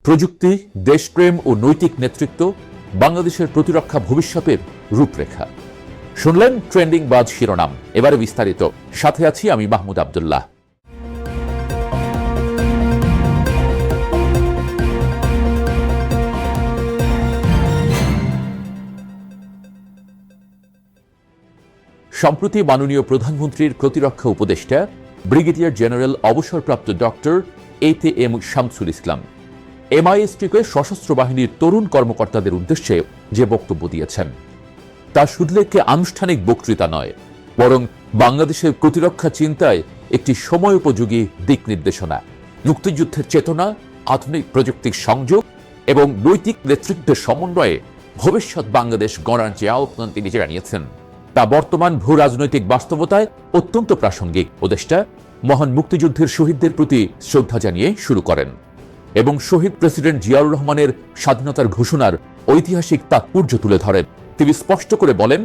প্রযুক্তি, দেশপ্রেম ও নৈতিক নেতৃত্ব বাংলাদেশের প্রতিরক্ষা ভবিষ্যতের রূপরেখা। শুনলেন ট্রেন্ডিং বাজ শিরোনাম। এবারে বিস্তারিত, সাথে আছি আমি মাহমুদ আব্দুল্লাহ। সম্প্রতি মাননীয় প্রধানমন্ত্রীর প্রতিরক্ষা উপদেষ্টা ব্রিগেডিয়ার জেনারেল অবসরপ্রাপ্ত ডক্টর ATM শামসুল ইসলাম MISTকে সশস্ত্র বাহিনীর তরুণ কর্মকর্তাদের উদ্দেশ্যে যে বক্তব্য দিয়েছেন, তা শুধু একটি আনুষ্ঠানিক বক্তৃতা নয়, বরং বাংলাদেশের প্রতিরক্ষা চিন্তায় একটি সময়োপযোগী দিক নির্দেশনা। মুক্তিযুদ্ধের চেতনা, আধুনিক প্রযুক্তির সংযোগ এবং নৈতিক নেতৃত্বের সমন্বয়ে ভবিষ্যৎ বাংলাদেশ গড়ার যে আহ্বান তিনি জানিয়েছেন, তা বর্তমান ভূ রাজনৈতিক বাস্তবতায় অত্যন্ত প্রাসঙ্গিক। উপদেষ্টা মহান মুক্তিযুদ্ধের শহীদদের প্রতি শ্রদ্ধা জানিয়ে শুরু করেন এবং শহীদ প্রেসিডেন্ট জিয়াউর রহমানের স্বাধীনতার ঘোষণার ঐতিহাসিক তাৎপর্য তুলে ধরেন। তিনি স্পষ্ট করে বলেন,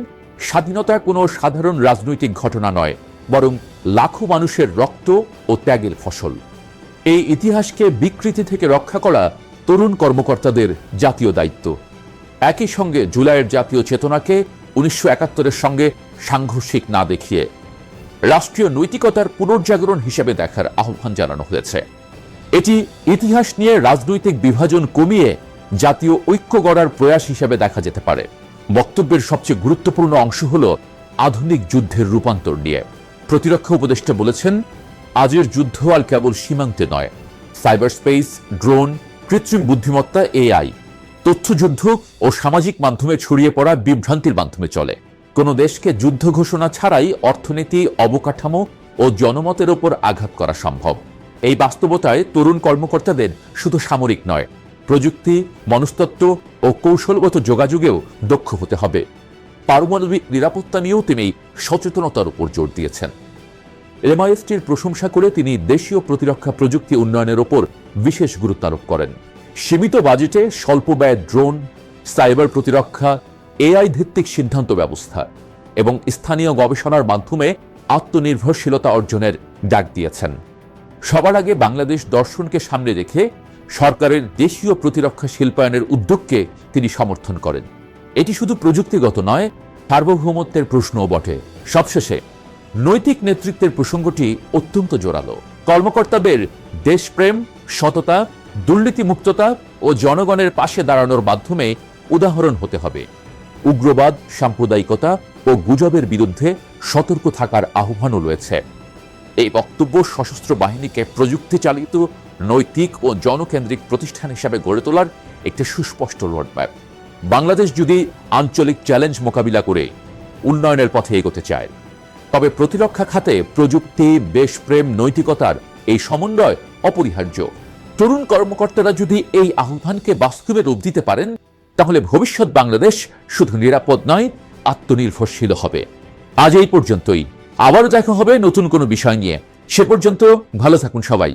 স্বাধীনতা কোনো সাধারণ রাজনৈতিক ঘটনা নয়, বরং লাখো মানুষের রক্ত ও ত্যাগের ফসল। এই ইতিহাসকে বিকৃতি থেকে রক্ষা করা তরুণ কর্মকর্তাদের জাতীয় দায়িত্ব। একই সঙ্গে জুলাইয়ের জাতীয় চেতনাকে 1971-এর সঙ্গে সাংঘর্ষিক না দেখিয়ে রাষ্ট্রীয় নৈতিকতার পুনর্জাগরণ হিসেবে দেখার আহ্বান জানানো হয়েছে। এটি ইতিহাস নিয়ে রাজনৈতিক বিভাজন কমিয়ে জাতীয় ঐক্য গড়ার প্রয়াস হিসেবে দেখা যেতে পারে। বক্তব্যের সবচেয়ে গুরুত্বপূর্ণ অংশ হল আধুনিক যুদ্ধের রূপান্তর নিয়ে। প্রতিরক্ষা উপদেষ্টা বলেছেন, আজের যুদ্ধ আর কেবল সীমান্তে নয়, সাইবার স্পেস, ড্রোন, কৃত্রিম বুদ্ধিমত্তা, AI, তথ্যযুদ্ধ ও সামাজিক মাধ্যমে ছড়িয়ে পড়া বিভ্রান্তির মাধ্যমে চলে। কোনো দেশকে যুদ্ধ ঘোষণা ছাড়াই অর্থনীতি, অবকাঠামো ও জনমতের ওপর আঘাত করা সম্ভব। এই বাস্তবতায় তরুণ কর্মকর্তাদের শুধু সামরিক নয়, প্রযুক্তি, মনস্তত্ত্ব ও কৌশলগত যোগাযোগেও দক্ষ হতে হবে। পারমাণবিক নিরাপত্তা নিয়েও তিনি সচেতনতার উপর জোর দিয়েছেন। MISTর প্রশংসা করে তিনি দেশীয় প্রতিরক্ষা প্রযুক্তি উন্নয়নের ওপর বিশেষ গুরুত্ব আরোপ করেন। সীমিত বাজেটে স্বল্প ব্যয় ড্রোন, সাইবার প্রতিরক্ষা, AI ভিত্তিক সিদ্ধান্ত ব্যবস্থা এবং স্থানীয় গবেষণার মাধ্যমে আত্মনির্ভরশীলতা অর্জনের ডাক দিয়েছেন। সবার আগে বাংলাদেশ দর্শনকে সামনে রেখে সরকারের দেশীয় প্রতিরক্ষা শিল্পায়নের উদ্যোগকে তিনি সমর্থন করেন। এটি শুধু প্রযুক্তিগত নয়, সার্বভৌমত্বের প্রশ্নও বটে। সবশেষে নৈতিক নেতৃত্বের প্রসঙ্গটি অত্যন্ত জোরালো। কর্মকর্তাদের দেশপ্রেম, সততা, দুর্নীতিমুক্ততা ও জনগণের পাশে দাঁড়ানোর মাধ্যমে উদাহরণ হতে হবে। উগ্রবাদ, সাম্প্রদায়িকতা ও গুজবের বিরুদ্ধে সতর্ক থাকার আহ্বানও রয়েছে। এই বক্তব্য সশস্ত্র বাহিনীকে প্রযুক্তি চালিত, নৈতিক ও জনকেন্দ্রিক প্রতিষ্ঠান হিসাবে গড়ে তোলার একটি সুস্পষ্ট রোডম্যাপ। বাংলাদেশ যদি আঞ্চলিক চ্যালেঞ্জ মোকাবিলা করে উন্নয়নের পথে এগোতে চায়, তবে প্রতিরক্ষা খাতে প্রযুক্তি, দেশপ্রেম, নৈতিকতার এই সমন্বয় অপরিহার্য। তরুণ কর্মকর্তারা যদি এই আহ্বানকে বাস্তবে রূপ দিতে পারেন, তাহলে ভবিষ্যৎ বাংলাদেশ শুধু নিরাপদ নয়, আত্মনির্ভরশীল হবে। আজ এই পর্যন্তই। আবারও দেখা হবে নতুন কোনো বিষয় নিয়ে। সে পর্যন্ত ভালো থাকুন সবাই।